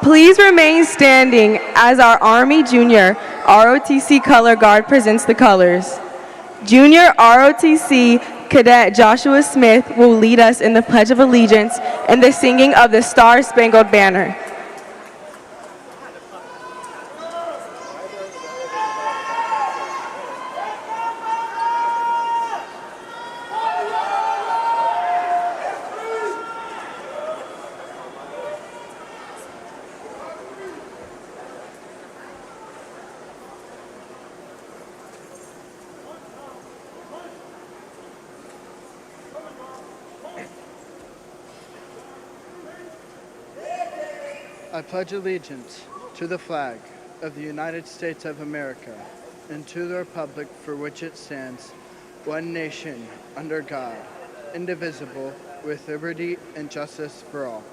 Please remain standing as our Army Junior ROTC Color Guard presents the colors. Junior ROTC Cadet Joshua Smith will lead us in the Pledge of Allegiance and the singing of the Star-Spangled Banner. I pledge allegiance to the flag of the United States of America and to the republic for which it stands, one nation, under God, indivisible, with liberty and justice for all.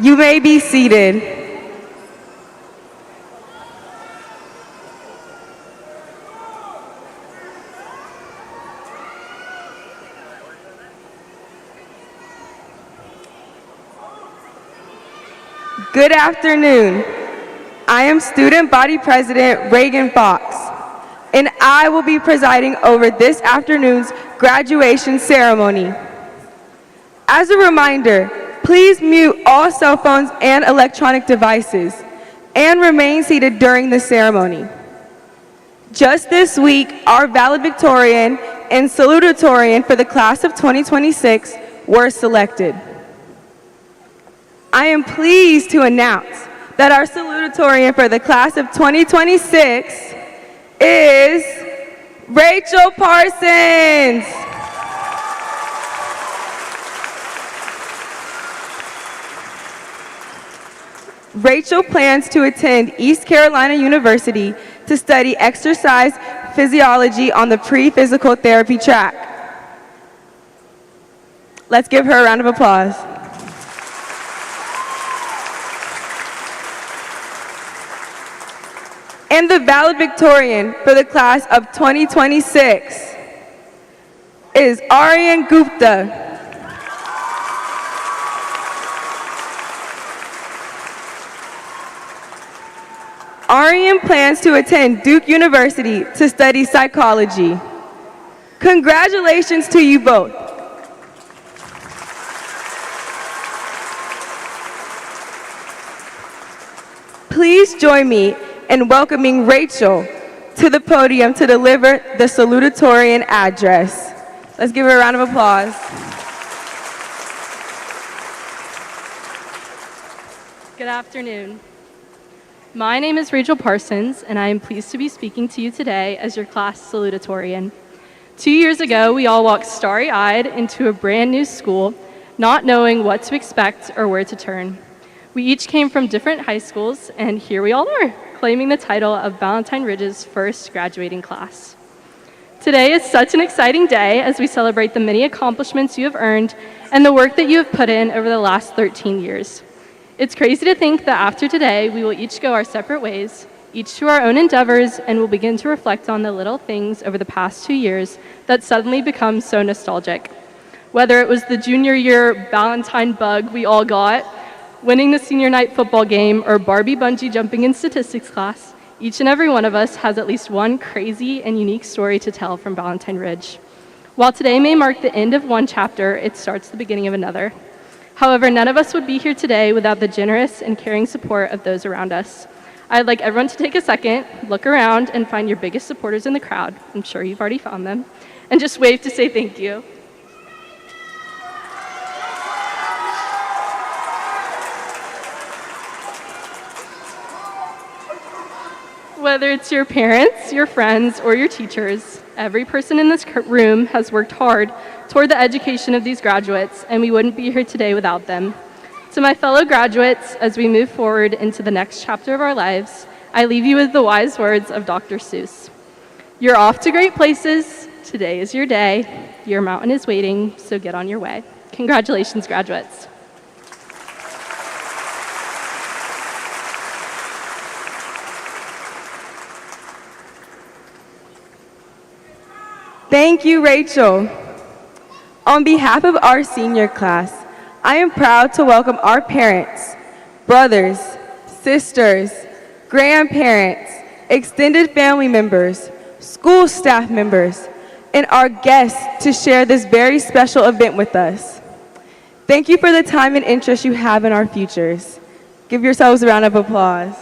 You may be seated. Good afternoon. I am Student Body President Reagan Fox, and I will be presiding over this afternoon's graduation ceremony. As a reminder, please mute all cell phones and electronic devices and remain seated during the ceremony. Just this week, our valedictorian and salutatorian for the class of 2026 were selected. I am pleased to announce that our salutatorian for the class of 2026 is Rachel Parsons. Rachel plans to attend East Carolina University to study exercise physiology on the pre-physical therapy track. Let's give her a round of applause. And the valedictorian for the class of 2026 is Aryan Gupta. Aryan plans to attend Duke University to study psychology. Congratulations to you both. Please join me in welcoming Rachel to the podium to deliver the salutatorian address. Let's give her a round of applause. Good afternoon. My name is Rachel Parsons, and I am pleased to be speaking to you today as your class salutatorian. 2 years ago, we all walked starry-eyed into a brand new school, not knowing what to expect or where to turn. We each came from different high schools, and here we all are, claiming the title of Ballantyne Ridge's first graduating class. Today is such an exciting day as we celebrate the many accomplishments you have earned and the work that you have put in over the last 13 years. It's crazy to think that after today, we will each go our separate ways, each to our own endeavors, and will begin to reflect on the little things over the past 2 years that suddenly become so nostalgic. Whether it was the junior year Ballantyne bug we all got, winning the senior night football game, or Barbie bungee jumping in statistics class, each and every one of us has at least one crazy and unique story to tell from Ballantyne Ridge. While today may mark the end of one chapter, it starts the beginning of another. However, none of us would be here today without the generous and caring support of those around us. I'd like everyone to take a second, look around, and find your biggest supporters in the crowd. I'm sure you've already found them. And just wave to say thank you. Whether it's your parents, your friends, or your teachers, every person in this room has worked hard toward the education of these graduates, and we wouldn't be here today without them. To my fellow graduates, as we move forward into the next chapter of our lives, I leave you with the wise words of Dr. Seuss. You're off to great places. Today is your day. Your mountain is waiting, so get on your way. Congratulations, graduates. Thank you, Rachel. On behalf of our senior class, I am proud to welcome our parents, brothers, sisters, grandparents, extended family members, school staff members, and our guests to share this very special event with us. Thank you for the time and interest you have in our futures. Give yourselves a round of applause.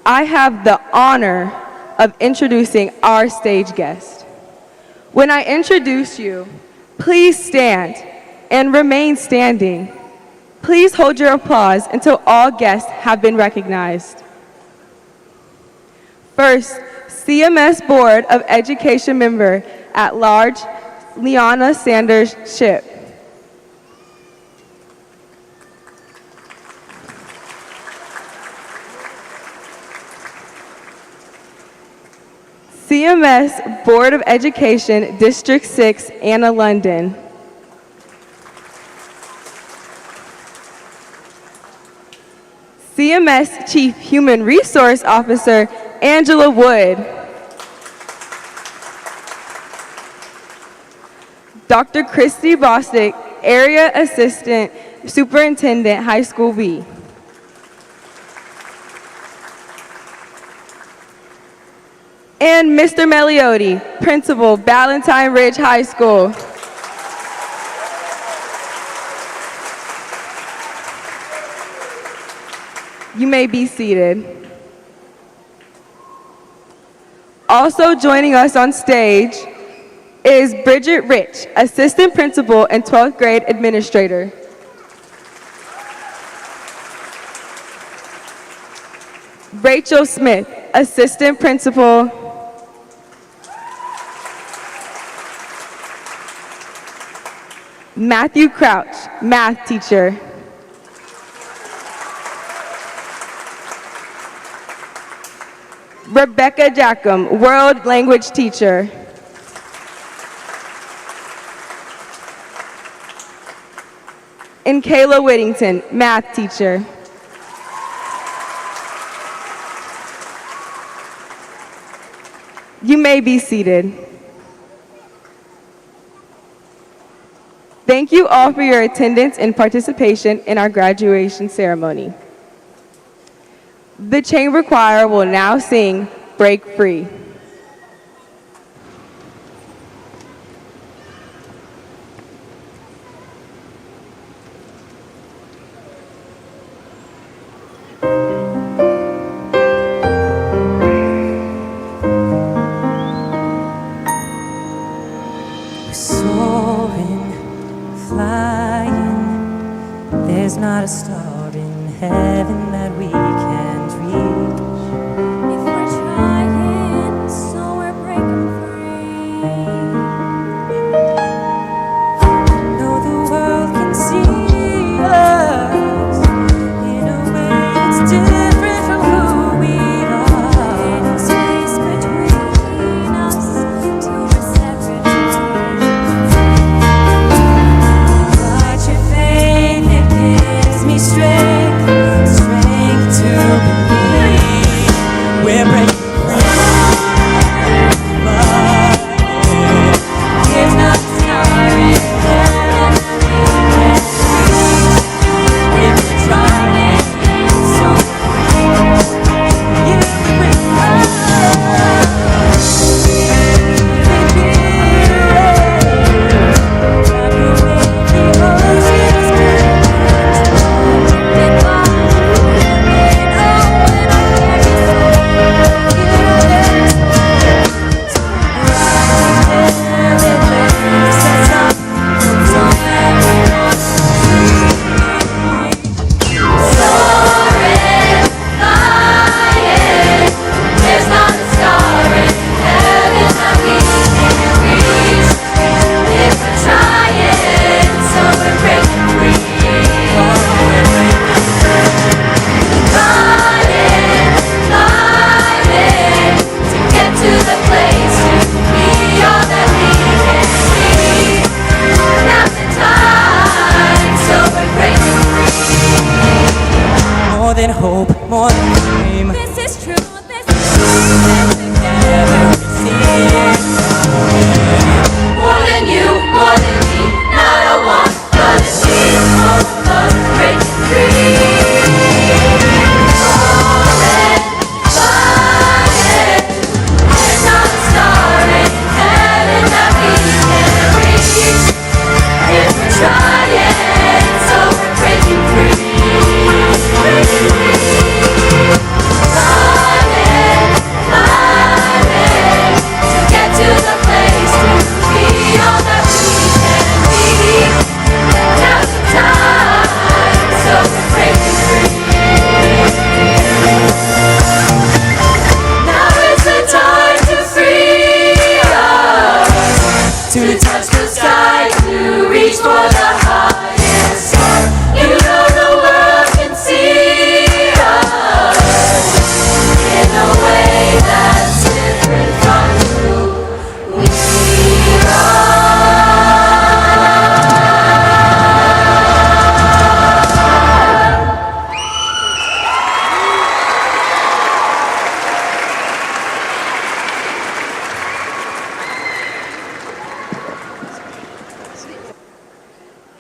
I have the honor of introducing our stage guest. When I introduce you, please stand and remain standing. Please hold your applause until all guests have been recognized. First, CMS Board of Education member at large, Liana Sanders Ship. CMS Board of Education, District 6, Anna London. CMS Chief Human Resource Officer, Angela Wood. Dr. Christy Bostic, Area Assistant Superintendent, High School B. And Mr. Meliotti, Principal, Ballantyne Ridge High School. You may be seated. Also joining us on stage is Bridget Rich, Assistant Principal and 12th Grade Administrator. Rachel Smith, Assistant Principal. Matthew Crouch, Math Teacher. Rebecca Jackham, World Language Teacher. And Kayla Whittington, Math Teacher. You may be seated. Thank you all for your attendance and participation in our graduation ceremony. The Chamber Choir will now sing Break Free. Soaring, flying, there's not a star in heaven that we can't reach. If we're trying, so we're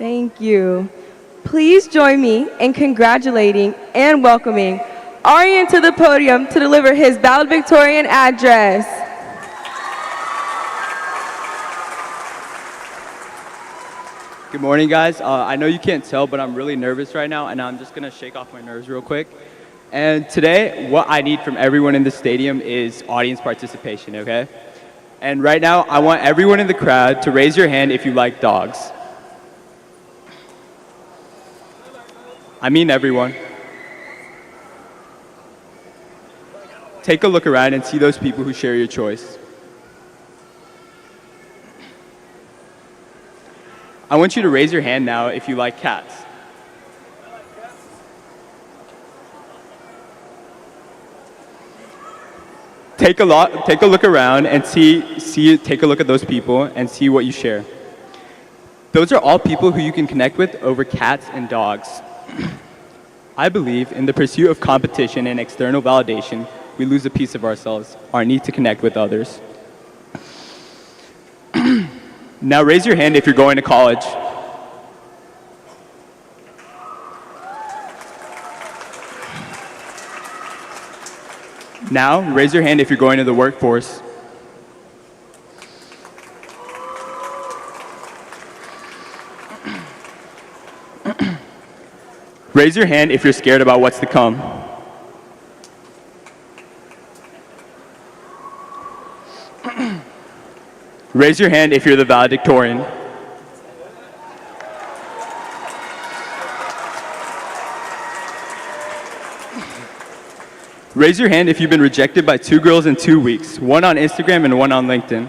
Thank you. Please join me in congratulating and welcoming Aryan to the podium to deliver his valedictorian address. Good morning, guys. I know you can't tell, but I'm really nervous right now, and I'm just going to shake off my nerves real quick. And today, what I need from everyone in the stadium is audience participation, okay? And right now, I want everyone in the crowd to raise your hand if you like dogs. I mean everyone. Take a look around and see those people who share your choice. I want you to raise your hand now if you like cats. Take a look around and take a look at those people and see what you share. Those are all people who you can connect with over cats and dogs. I believe in the pursuit of competition and external validation, we lose a piece of ourselves, our need to connect with others. Now raise your hand if you're going to college. Now raise your hand if you're going to the workforce. Raise your hand if you're scared about what's to come. Raise your hand if you're the valedictorian. Raise your hand if you've been rejected by 2 girls in 2 weeks, one on Instagram and one on LinkedIn.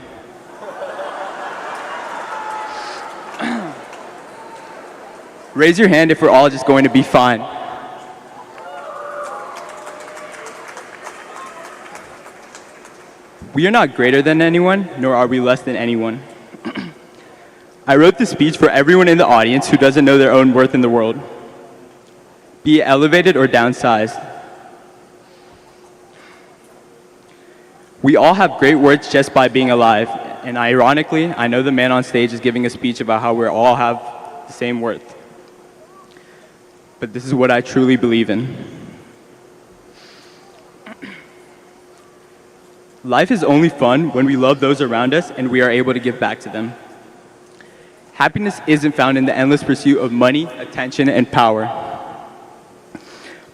Raise your hand if we're all just going to be fine. We are not greater than anyone, nor are we less than anyone. I wrote this speech for everyone in the audience who doesn't know their own worth in the world, be it elevated or downsized. We all have great words just by being alive, and ironically, I know the man on stage is giving a speech about how we all have the same worth. But this is what I truly believe in. Life is only fun when we love those around us and we are able to give back to them. Happiness isn't found in the endless pursuit of money, attention, and power,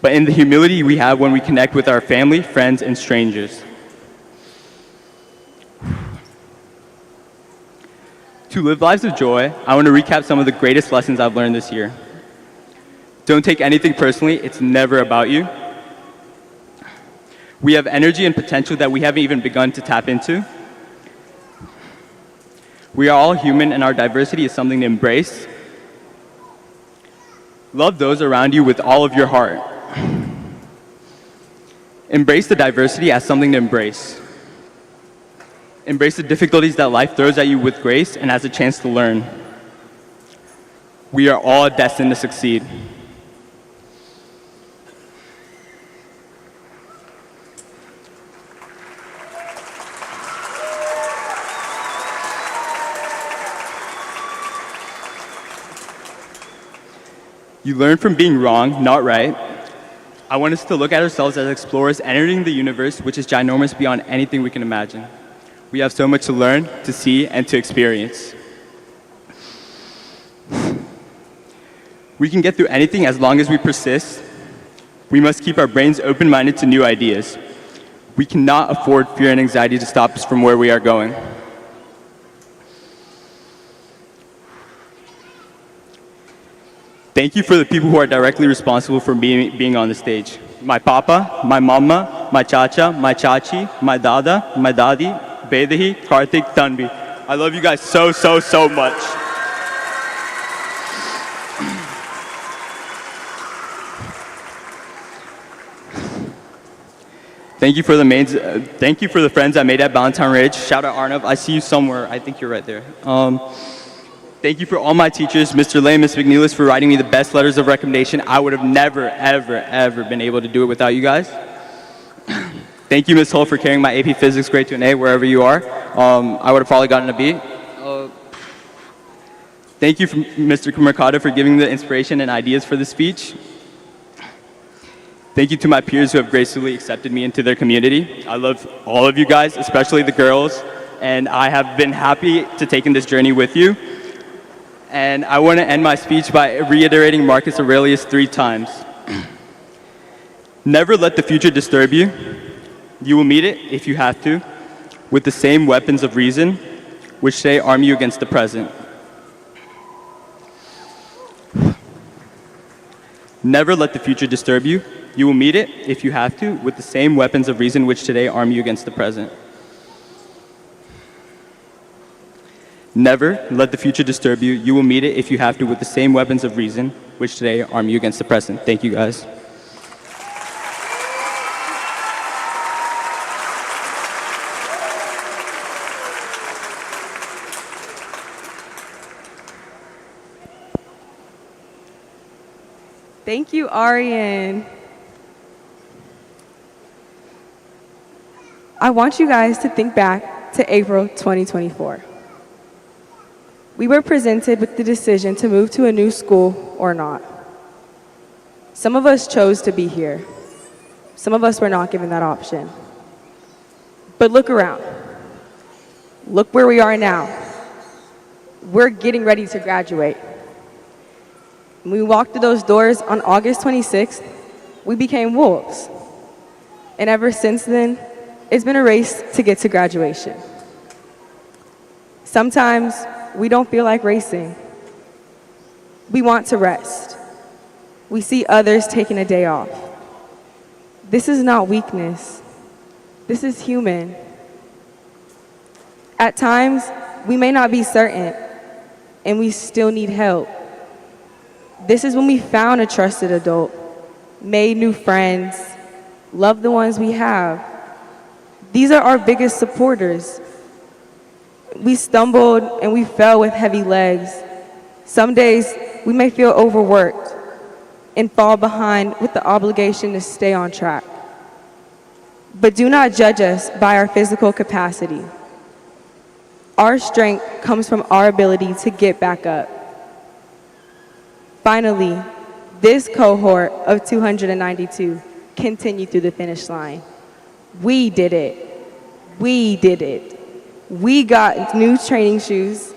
but in the humility we have when we connect with our family, friends, and strangers. To live lives of joy, I want to recap some of the greatest lessons I've learned this year. Don't take anything personally, it's never about you. We have energy and potential that we haven't even begun to tap into. We are all human and our diversity is something to embrace. Love those around you with all of your heart. Embrace the diversity as something to embrace. Embrace the difficulties that life throws at you with grace and as a chance to learn. We are all destined to succeed. You learn from being wrong, not right. I want us to look at ourselves as explorers entering the universe, which is ginormous beyond anything we can imagine. We have so much to learn, to see, and to experience. We can get through anything as long as we persist. We must keep our brains open-minded to new ideas. We cannot afford fear and anxiety to stop us from where we are going. Thank you for the people who are directly responsible for being on the stage. My papa, my mama, my chacha, my chachi, my dada, my dadi, Bedahi, Karthik, Tanvi. I love you guys so, so, so much. Thank you for the friends I made at Ballantyne Ridge. Shout out Arnav, I see you somewhere. I think you're right there. Thank you for all my teachers, Mr. Lay, Ms. McNeilis, for writing me the best letters of recommendation. I would have never, ever, ever been able to do it without you guys. Thank you, Ms. Hull, for carrying my AP Physics grade to an A wherever you are. I would have probably gotten a B. Thank you, Mr. Mercado, for giving the inspiration and ideas for the speech. Thank you to my peers who have gracefully accepted me into their community. I love all of you guys, especially the girls, and I have been happy to take in this journey with you. And I want to end my speech by reiterating Marcus Aurelius 3 times. Never let the future disturb you. You will meet it, if you have to, with the same weapons of reason, which today arm you against the present. Never let the future disturb you. You will meet it, if you have to, with the same weapons of reason which today arm you against the present. Never let the future disturb you. You will meet it, if you have to, with the same weapons of reason which today arm you against the present. Thank you, guys. Thank you, Arian. I want you guys to think back to April 2024. We were presented with the decision to move to a new school or not. Some of us chose to be here. Some of us were not given that option. But look around. Look where we are now. We're getting ready to graduate. When we walked through those doors on August 26th, we became wolves. And ever since then, it's been a race to get to graduation. Sometimes we don't feel like racing. We want to rest. We see others taking a day off. This is not weakness. This is human. At times, we may not be certain, and we still need help. This is when we found a trusted adult, made new friends, loved the ones we have. These are our biggest supporters. We stumbled and we fell with heavy legs. Some days we may feel overworked and fall behind with the obligation to stay on track. But do not judge us by our physical capacity. Our strength comes from our ability to get back up. Finally, this cohort of 292 continued through the finish line. We did it. We did it. We got new training shoes,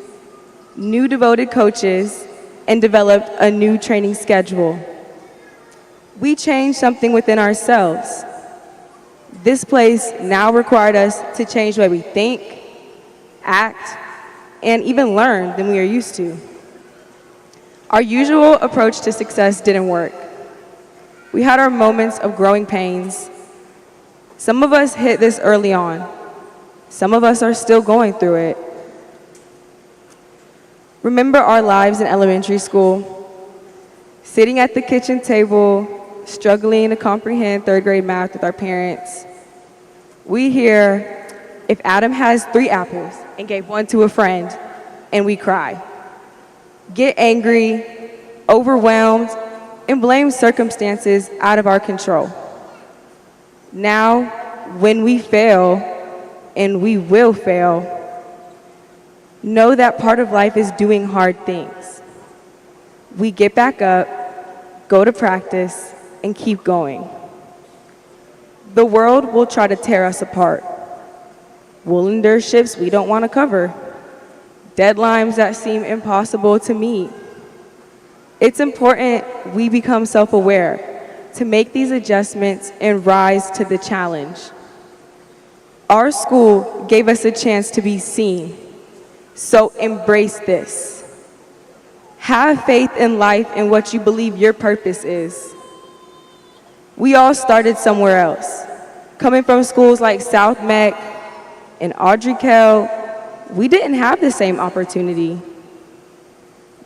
new devoted coaches, and developed a new training schedule. We changed something within ourselves. This place now required us to change the way we think, act, and even learn than we are used to. Our usual approach to success didn't work. We had our moments of growing pains. Some of us hit this early on. Some of us are still going through it. Remember our lives in elementary school, sitting at the kitchen table, struggling to comprehend third grade math with our parents. We hear, if Adam has 3 apples and gave 1 to a friend, and we cry. Get angry, overwhelmed, and blame circumstances out of our control. Now, when we fail, and we will fail, know that part of life is doing hard things. We get back up, go to practice, and keep going. The world will try to tear us apart. We'll endure shifts we don't want to cover, deadlines that seem impossible to meet. It's important we become self-aware to make these adjustments and rise to the challenge. Our school gave us a chance to be seen, so embrace this. Have faith in life and what you believe your purpose is. We all started somewhere else. Coming from schools like South Meck and Audrey Kell, we didn't have the same opportunity.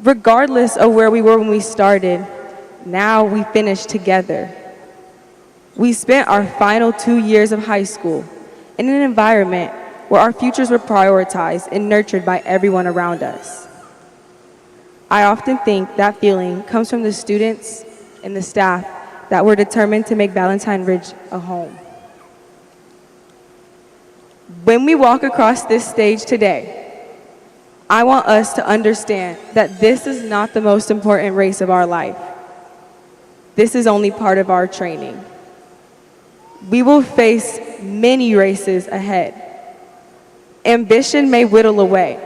Regardless of where we were when we started, now we finished together. We spent our final 2 years of high school in an environment where our futures were prioritized and nurtured by everyone around us. I often think that feeling comes from the students and the staff that were determined to make Ballantyne Ridge a home. When we walk across this stage today, I want us to understand that this is not the most important race of our life. This is only part of our training. We will face many races ahead. Ambition may whittle away.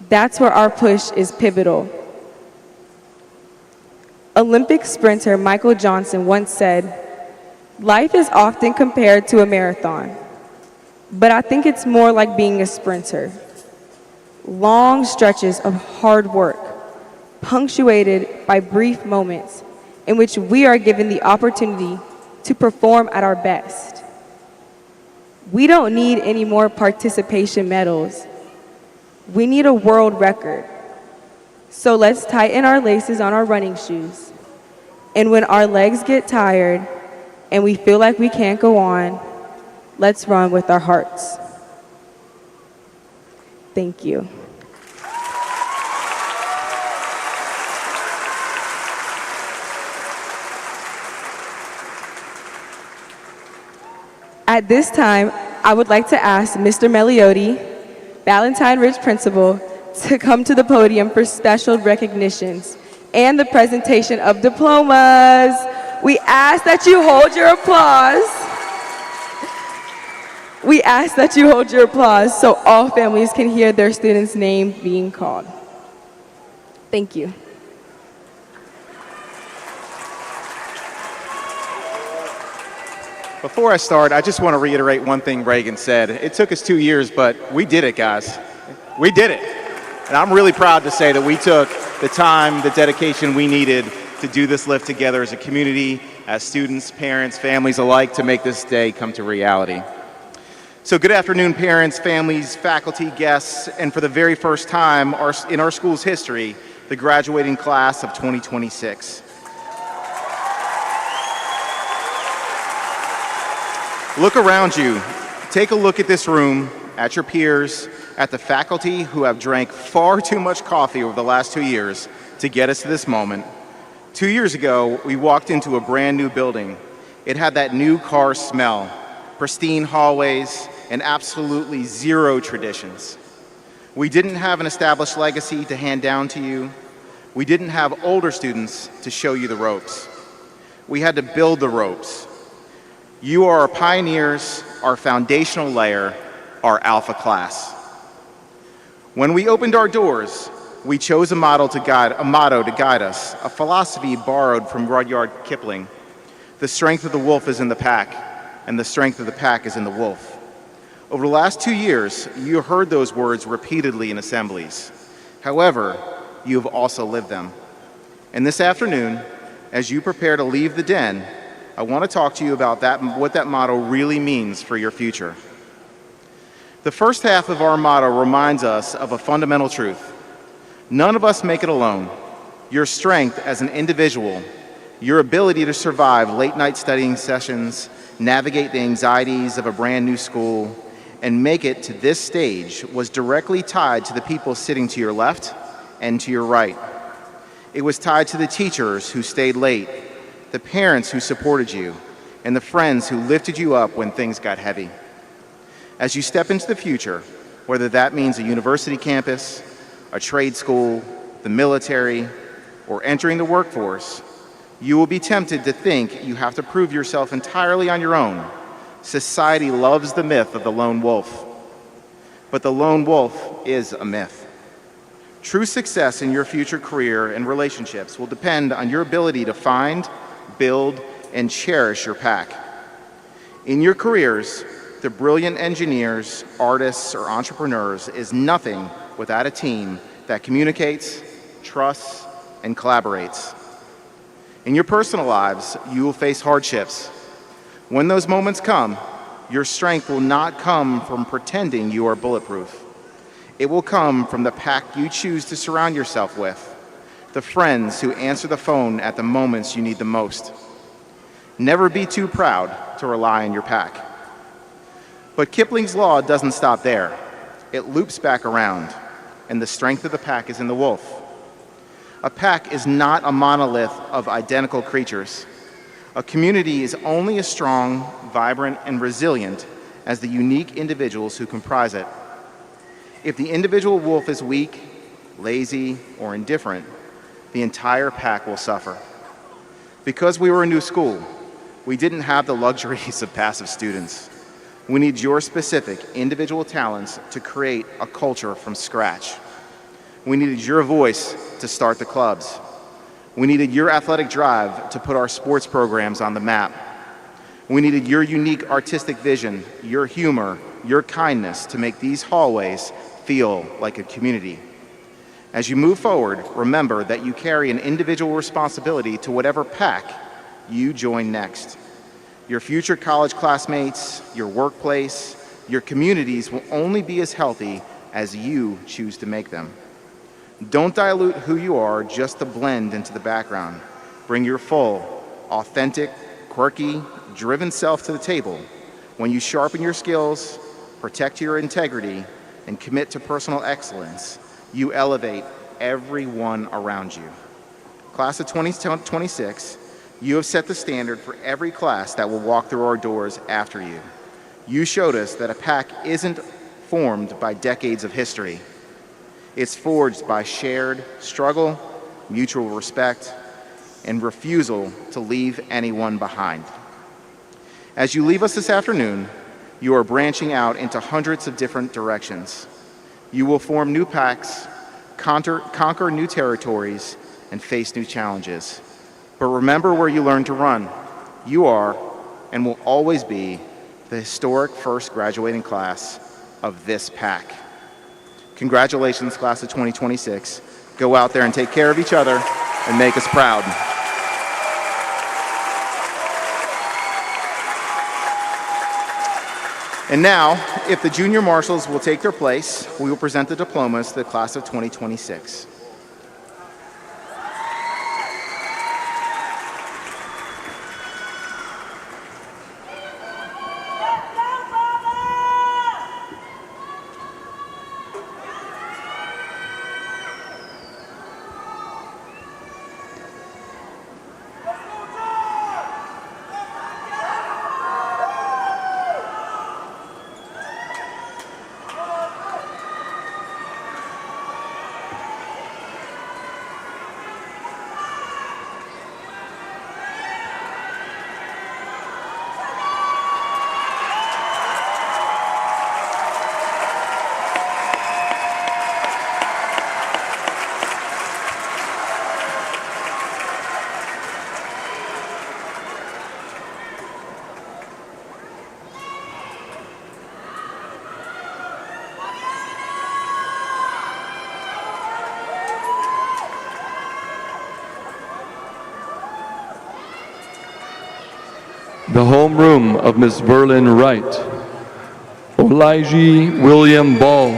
That's where our push is pivotal. Olympic sprinter Michael Johnson once said, "Life is often compared to a marathon, but I think it's more like being a sprinter. Long stretches of hard work, punctuated by brief moments in which we are given the opportunity to perform at our best. We don't need any more participation medals. We need a world record. So let's tighten our laces on our running shoes. And when our legs get tired and we feel like we can't go on, let's run with our hearts." Thank you. At this time, I would like to ask Mr. Meliotti, Ballantyne Ridge Principal, to come to the podium for special recognitions and the presentation of diplomas. We ask that you hold your applause. We ask that you hold your applause so all families can hear their student's name being called. Thank you. Before I start, I just want to reiterate one thing Reagan said. It took us 2 years, but we did it, guys. We did it. And I'm really proud to say that we took the time, the dedication we needed to do this lift together as a community, as students, parents, families alike, to make this day come to reality. So good afternoon, parents, families, faculty, guests, and for the very first time in our school's history, the graduating class of 2026. Look around you. Take a look at this room, at your peers, at the faculty who have drank far too much coffee over the last 2 years to get us to this moment. 2 years ago, we walked into a brand new building. It had that new car smell, pristine hallways, and absolutely zero traditions. We didn't have an established legacy to hand down to you. We didn't have older students to show you the ropes. We had to build the ropes. You are our pioneers, our foundational layer, our alpha class. When we opened our doors, we chose a motto to guide us, a philosophy borrowed from Rudyard Kipling. The strength of the wolf is in the pack, and the strength of the pack is in the wolf. Over the last 2 years, you heard those words repeatedly in assemblies. However, you have also lived them. And this afternoon, as you prepare to leave the den, I want to talk to you about what that motto really means for your future. The first half of our motto reminds us of a fundamental truth. None of us make it alone. Your strength as an individual, your ability to survive late-night studying sessions, navigate the anxieties of a brand new school, and make it to this stage was directly tied to the people sitting to your left and to your right. It was tied to the teachers who stayed late, the parents who supported you, and the friends who lifted you up when things got heavy. As you step into the future, whether that means a university campus, a trade school, the military, or entering the workforce, you will be tempted to think you have to prove yourself entirely on your own. Society loves the myth of the lone wolf, but the lone wolf is a myth. True success in your future career and relationships will depend on your ability to find, build, and cherish your pack. In your careers, the brilliant engineers, artists, or entrepreneurs is nothing without a team that communicates, trusts, and collaborates. In your personal lives, you will face hardships. When those moments come, your strength will not come from pretending you are bulletproof. It will come from the pack you choose to surround yourself with, the friends who answer the phone at the moments you need the most. Never be too proud to rely on your pack. But Kipling's law doesn't stop there. It loops back around, and the strength of the pack is in the wolf. A pack is not a monolith of identical creatures. A community is only as strong, vibrant, and resilient as the unique individuals who comprise it. If the individual wolf is weak, lazy, or indifferent, the entire pack will suffer. Because we were a new school, we didn't have the luxuries of passive students. We need your specific individual talents to create a culture from scratch. We needed your voice to start the clubs. We needed your athletic drive to put our sports programs on the map. We needed your unique artistic vision, your humor, your kindness to make these hallways feel like a community. As you move forward, remember that you carry an individual responsibility to whatever pack you join next. Your future college classmates, your workplace, your communities will only be as healthy as you choose to make them. Don't dilute who you are just to blend into the background. Bring your full, authentic, quirky, driven self to the table. When you sharpen your skills, protect your integrity, and commit to personal excellence, you elevate everyone around you. Class of 2026, you have set the standard for every class that will walk through our doors after you. You showed us that a pack isn't formed by decades of history. It's forged by shared struggle, mutual respect, and refusal to leave anyone behind. As you leave us this afternoon, you are branching out into hundreds of different directions. You will form new packs, conquer new territories, and face new challenges. But remember where you learned to run. You are, and will always be, the historic first graduating class of this pack. Congratulations, class of 2026. Go out there and take care of each other and make us proud. And now, if the junior marshals will take their place, we will present the diplomas to the class of 2026. The homeroom of Miss Verlin Wright, Olaiji William Ball,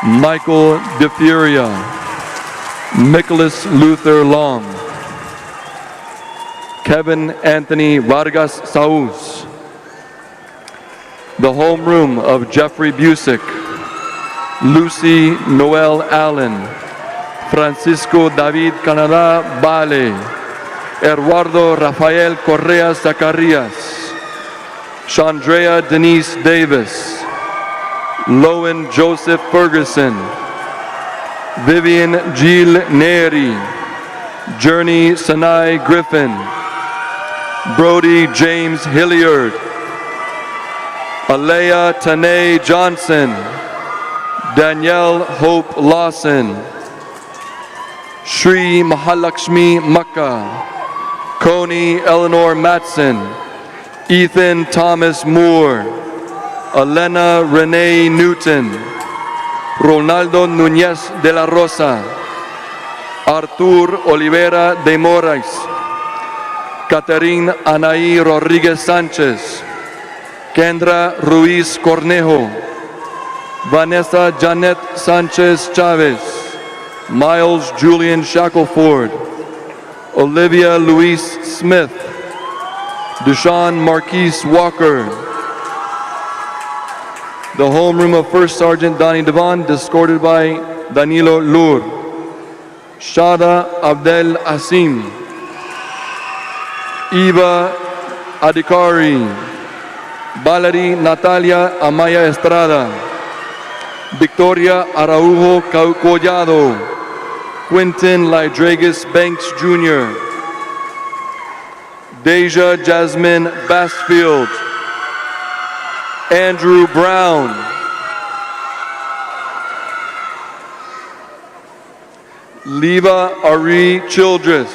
Michael DeFuria, Nicholas Luther Long, Kevin Anthony Vargas Sauz. The homeroom of Jeffrey Busick, Lucy Noel Allen, Francisco David Canada Bale, Eduardo Rafael Correa Zacarias, Chandrea Denise Davis, Lowen Joseph Ferguson, Vivian Gilles Neri, Journey Sanai Griffin, Brody James Hilliard, Alea Tanae Johnson, Danielle Hope Lawson, Shri Mahalakshmi Makka, Coney Eleanor Matson, Ethan Thomas Moore, Elena Renee Newton, Ronaldo Núñez de la Rosa, Artur Olivera de Moraes, Catherine Anaí Rodríguez Sánchez, Kendra Ruiz Cornejo, Vanessa Janet Sanchez Chavez, Miles Julian Shackelford, Olivia Louise Smith, Deshaun Marquise Walker. The homeroom of First Sergeant Donnie Devon, escorted by Danilo Lur, Shada Abdel Asim, Eva Adikari, Valerie Natalia Amaya Estrada, Victoria Araujo Collado, Quentin Lydregas Banks Jr., Deja Jasmine Bassfield, Andrew Brown, Liva Ari Childress,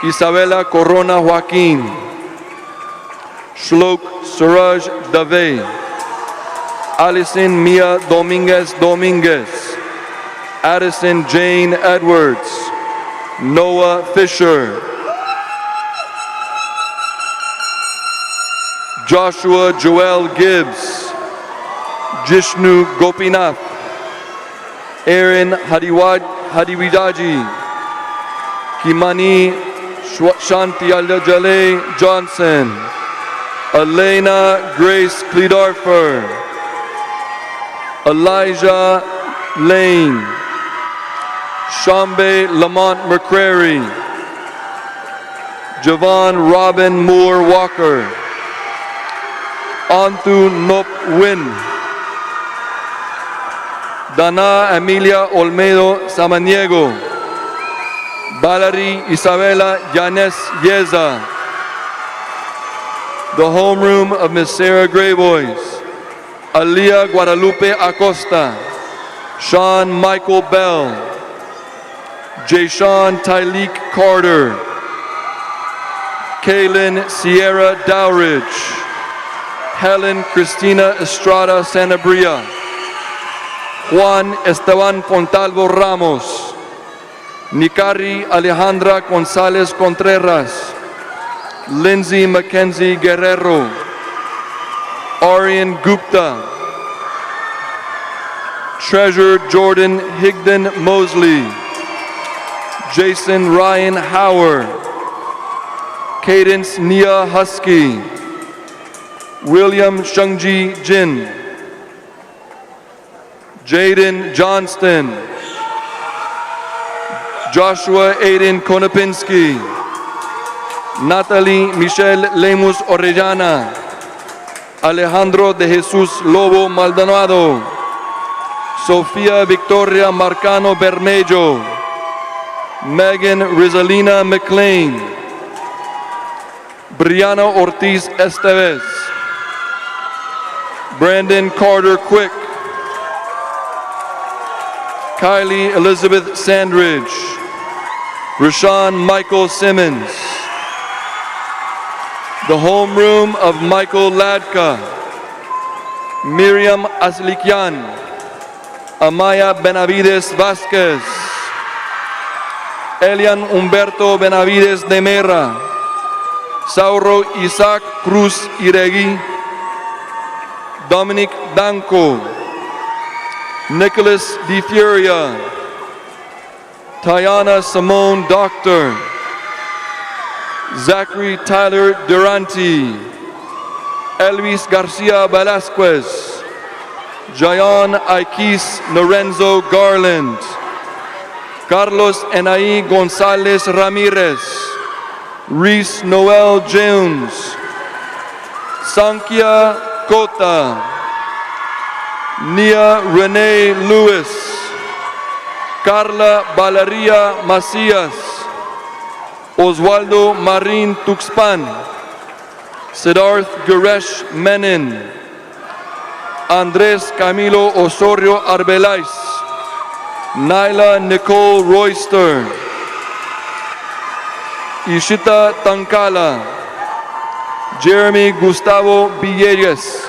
Isabella Corona Joaquin, Shlok Suraj Dave, Alison Mia Dominguez Dominguez, Addison Jane Edwards, Noah Fisher, Joshua Joel Gibbs, Jishnu Gopinath, Aaron Hadiwidaji, Kimani Shantialajale Johnson, Elena Grace Kledarfer, Elijah Lane, Shambe Lamont McCrary, Javon Robin Moore Walker, Antu Nop Win, Dana Emilia Olmedo Samaniego, Valerie Isabella Yanes Yeza, the homeroom of Miss Sarah Grayboys, Alia Guadalupe Acosta, Sean Michael Bell, Jayshawn Tyleek Carter, Kaylin Sierra Dowridge, Helen Cristina Estrada Sanabria, Juan Esteban Fontalvo Ramos, Nikari Alejandra Gonzalez Contreras, Lindsay Mackenzie Guerrero, Aryan Gupta, Treasure Jordan Higdon Mosley, Jason Ryan Howard, Cadence Nia Husky, William Shungji Jin, Jaden Johnston, Joshua Aiden Konopinski, Natalie Michelle Lemus Orellana, Alejandro de Jesus Lobo Maldonado, Sofía Victoria Marcano Bermejo, Megan Rizalina McLean, Brianna Ortiz Estevez, Brandon Carter Quick, Kylie Elizabeth Sandridge, Rashawn Michael Simmons, the homeroom of Michael Ladka, Miriam Aslikian, Amaya Benavides Vasquez, Elian Humberto Benavides de Mera, Sauro Isaac Cruz Iregui, Dominic Danco, Nicholas Di Furia, Tayana Simone Doctor, Zachary Tyler Duranti, Elvis Garcia Velasquez, Jayon Aikis Lorenzo Garland, Carlos Enai Gonzalez Ramirez, Reese Noel Jones, Sankhya Kota, Nia Renee Lewis, Carla Valeria Macías, Oswaldo Marin Tuxpan, Siddharth Guresh Menin, Andres Camilo Osorio Arbelais, Nyla Nicole Royster, Ishita Tankala, Jeremy Gustavo Villegas,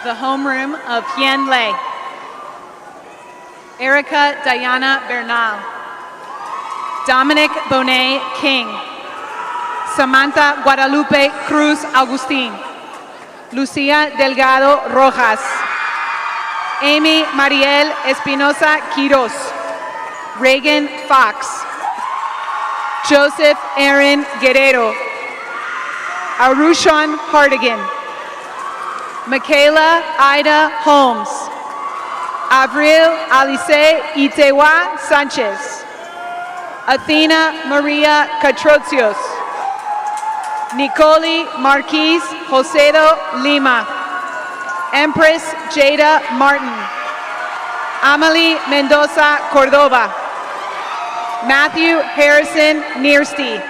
the homeroom of Hien Lei, Erica Diana Bernal, Dominic Bonet King, Samantha Guadalupe Cruz Agustin, Lucia Delgado Rojas, Amy Mariel Espinosa Quiros, Reagan Fox, Joseph Aaron Guerrero, Arushan Hardigan, Michaela Ida Holmes, Avril Alice Itewa Sanchez, Athena Maria Catrocios, Nicole Marquise Josedo Lima. Empress Jada Martin. Amelie Mendoza Cordova. Matthew Harrison Niersti.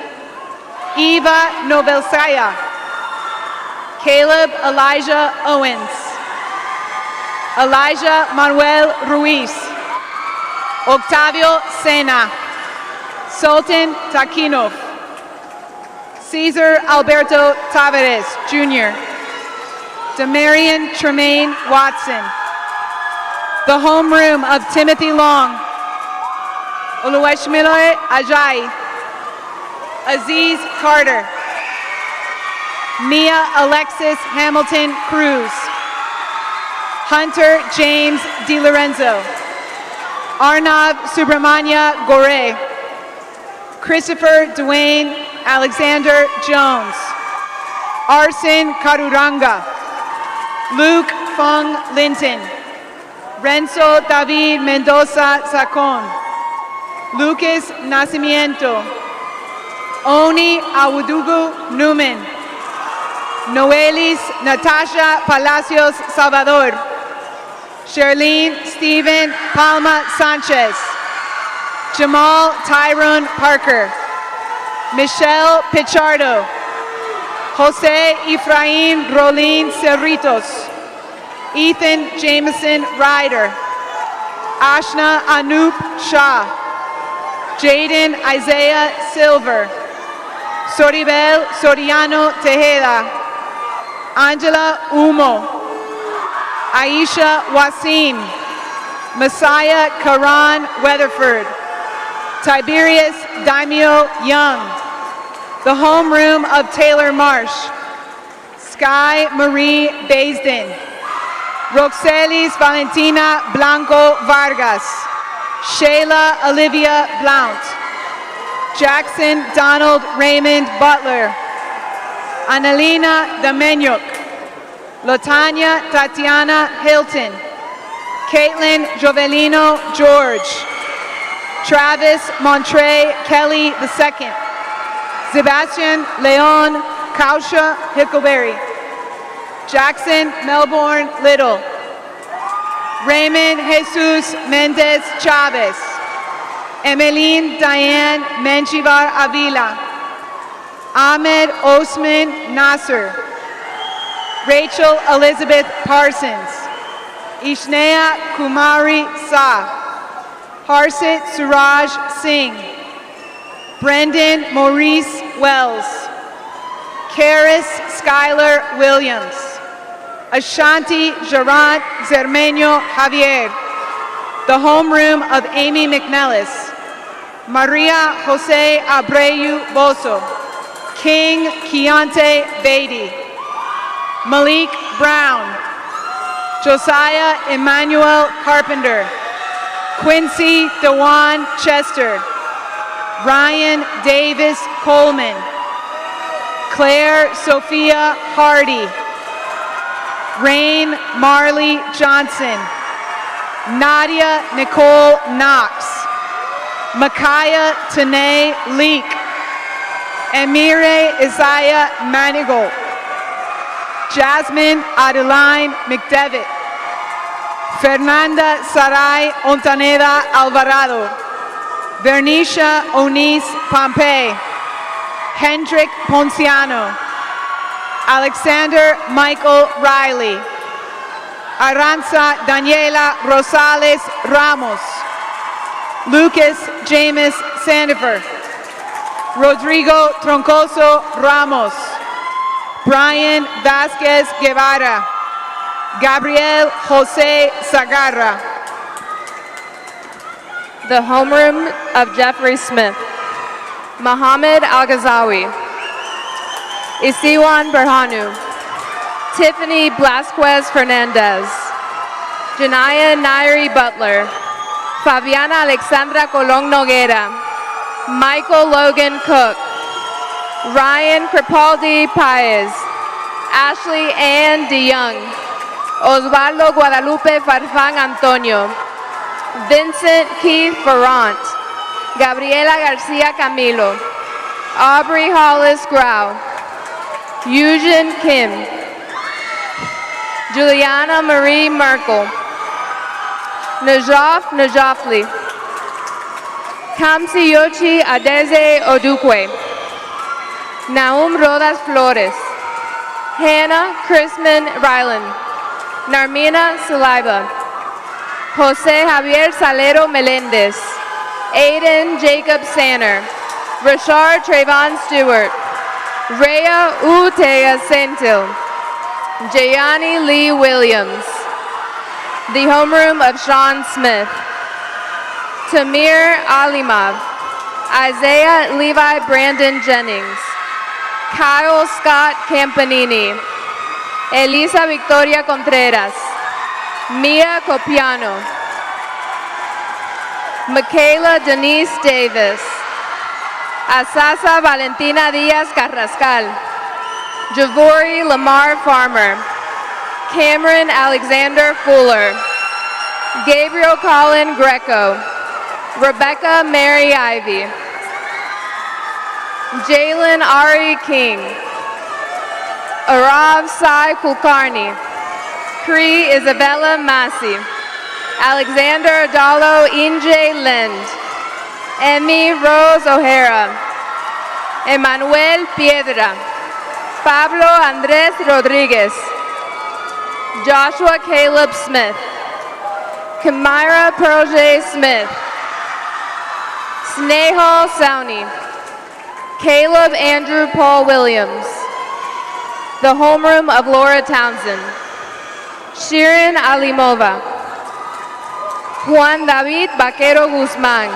Eva Novelskaya. Caleb Elijah Owens. Elijah Manuel Ruiz. Octavio Sena. Sultan Takinov. Cesar Alberto Tavares, Jr. Demarion Tremaine Watson. The homeroom of Timothy Long. Oluweshmilore Ajayi. Aziz Carter. Mia Alexis Hamilton Cruz. Hunter James DiLorenzo. Arnav Subramanya Gore. Christopher Dwayne Alexander Jones. Arsen Karuranga. Luke Fong Linton. Renzo David Mendoza Sacon. Lucas Nacimiento. Oni Awudugu Newman. Noelis Natasha Palacios Salvador. Sherlene Stephen Palma Sanchez. Jamal Tyrone Parker. Michelle Pichardo. Jose Efrain Rolin Cerritos. Ethan Jameson Ryder. Ashna Anup Shah. Jaden Isaiah Silver. Soribel Soriano Tejeda. Angela Umo. Aisha Wasim. Messiah Karan Weatherford. Tiberius Daimyo Young. The homeroom of Taylor Marsh. Sky Marie Baisden. Roxelis Valentina Blanco Vargas. Shayla Olivia Blount. Jackson Donald Raymond Butler. Annalena Domenyuk. Latanya Tatiana Hilton. Caitlin Jovelino George. Travis Montre Kelly II. Sebastian Leon Kausha Hickleberry. Jackson Melbourne Little. Raymond Jesus Mendez Chavez. Emeline Diane Menchivar Avila. Ahmed Osman Nasser. Rachel Elizabeth Parsons. Ishnea Kumari Sa. Harsit Suraj Singh. Brendan Maurice Wells. Karis Skylar Williams. Ashanti Gerant Zermeño Javier. The homeroom of Amy McNellis. Maria Jose Abreu Bozo. King Keontae Beatty. Malik Brown. Josiah Emmanuel Carpenter. Quincy Dewan Chester. Ryan Davis Coleman. Claire Sophia Hardy. Rain Marley Johnson. Nadia Nicole Knox. Micaiah Tanae Leak. Emire Isaiah Manigault. Jasmine Adeline McDevitt. Fernanda Sarai Ontaneda Alvarado. Vernicia Onis Pompey. Hendrik Ponciano. Alexander Michael Riley. Aranza Daniela Rosales Ramos. Lucas James Sandifer. Rodrigo Troncoso Ramos. Brian Vasquez Guevara. Gabriel Jose Zagarra. The homeroom of Jeffrey Smith. Mohammed Al-Ghazawi. Isiwan Berhanu. Tiffany Blasquez Fernandez. Janaya Nairi Butler. Fabiana Alexandra Colon Noguera. Michael Logan Cook. Ryan Cripaldi Paez. Ashley Ann DeYoung. Osvaldo Guadalupe Farfán Antonio. Vincent Keith Ferrant. Gabriela Garcia Camilo. Aubrey Hollis Grau. Yujin Kim. Juliana Marie Merkel. Najaf Najafli. Kamsiyochi Adeze Odukwe. Naum Rodas Flores. Hannah Chrisman Ryland. Narmina Saliba. Jose Javier Salero Melendez. Aiden Jacob Sanner. Rashard Trayvon Stewart. Rhea Utea Sentil. Jayani Lee Williams. The homeroom of Sean Smith. Tamir Alimov. Isaiah Levi Brandon Jennings. Kyle Scott Campanini. Elisa Victoria Contreras. Mia Copiano. Michaela Denise Davis. Asasa Valentina Diaz Carrascal. Javori Lamar Farmer. Cameron Alexander Fuller. Gabriel Colin Greco. Rebecca Mary Ivy. Jalen Ari King. Arav Sai Kulkarni. Cree Isabella Massey. Alexander Adalo Inje Lind. Emmy Rose O'Hara. Emmanuel Piedra. Pablo Andres Rodriguez. Joshua Caleb Smith. Kamira Proje Smith. Snehal Sauni. Caleb Andrew Paul Williams. The homeroom of Laura Townsend. Shirin Alimova. Juan David Vaquero Guzman.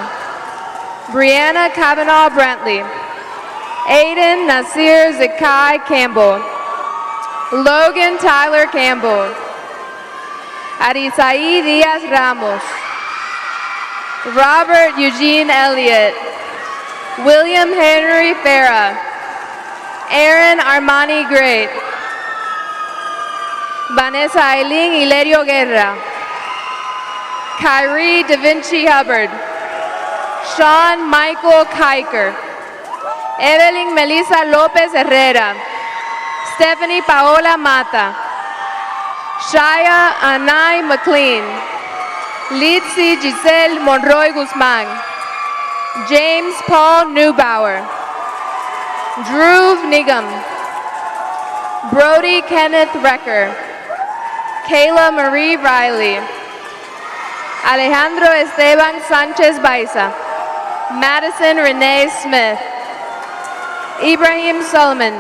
Brianna Kavanaugh Brantley. Aiden Nasir Zakai Campbell. Logan Tyler Campbell. Arisai Diaz Ramos. Robert Eugene Elliott. William Henry Farah. Aaron Armani Great. Vanessa Aileen Hilerio Guerra. Kyrie Da Vinci Hubbard. Sean Michael Kiker. Evelyn Melissa Lopez Herrera. Stephanie Paola Mata. Shaya Anai McLean. Litzy Giselle Monroy Guzman. James Paul Neubauer. Drew Nigam. Brody Kenneth Recker. Kayla Marie Riley. Alejandro Esteban Sanchez Baiza. Madison Renee Smith. Ibrahim Solomon.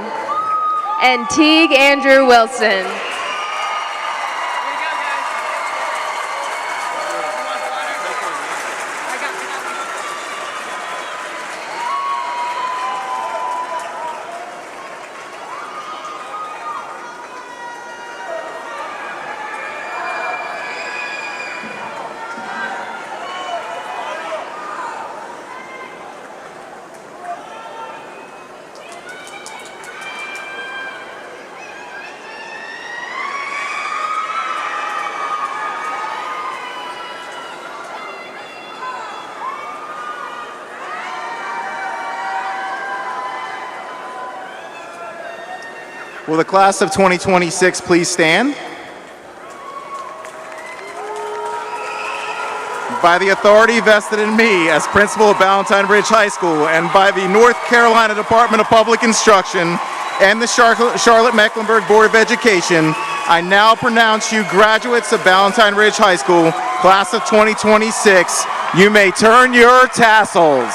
And Teague Andrew Wilson. Will the class of 2026 please stand? By the authority vested in me as principal of Ballantyne Ridge High School and by the North Carolina Department of Public Instruction and the Charlotte-Mecklenburg Board of Education, I now pronounce you graduates of Ballantyne Ridge High School, class of 2026. You may turn your tassels.